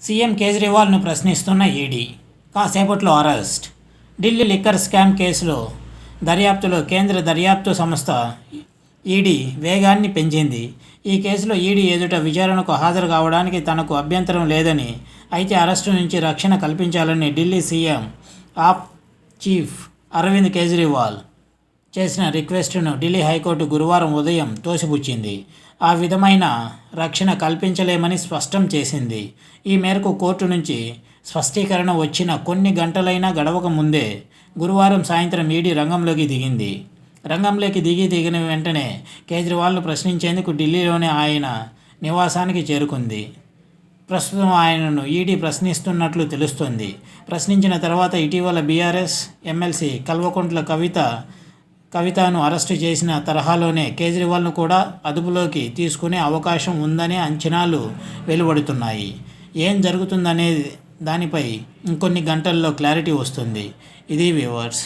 CM కేజ్రీవాల్ను ప్రశ్నిస్తున్న ED, కాసేపట్లో arrest. Delhi liquor scam కేసులో దర్యాప్తులో కేంద్ర దర్యాప్తు సంస్థ ఈడీ వేగాన్ని పెంచింది. ఈ కేసులో ఈడీ ఎదుట విచారణకు హాజరు కావడానికి తనకు అభ్యంతరం లేదని, అయితే అరెస్టు నుంచి రక్షణ కల్పించాలని ఢిల్లీ సీఎం ఆప్ చీఫ్ అరవింద్ కేజ్రీవాల్ చేసిన రిక్వెస్టును ఢిల్లీ హైకోర్టు గురువారం ఉదయం తోసిపుచ్చింది. ఆ విధమైన రక్షణ కల్పించలేమని స్పష్టం చేసింది. ఈ మేరకు కోర్టు నుంచి స్పష్టీకరణ వచ్చిన కొన్ని గంటలైనా గడవక ముందే గురువారం సాయంత్రం ఈడీ రంగంలోకి దిగిన వెంటనే కేజ్రీవాల్ను ప్రశ్నించేందుకు ఢిల్లీలోని ఆయన నివాసానికి చేరుకుంది. ప్రస్తుతం ఆయనను ఈడీ ప్రశ్నిస్తున్నట్లు తెలుస్తోంది. ప్రశ్నించిన తర్వాత ఇటీవల బీఆర్ఎస్ ఎమ్మెల్సీ కల్వకుంట్ల కవితను అరెస్టు చేసిన తరహాలోనే కేజ్రీవాల్ను కూడా అదుపులోకి తీసుకునే అవకాశం ఉందనే అంచనాలు వెలువడుతున్నాయి. ఏం జరుగుతుందనే దానిపై ఇంకొన్ని గంటల్లో క్లారిటీ వస్తుంది. ఇది వ్యూవర్స్.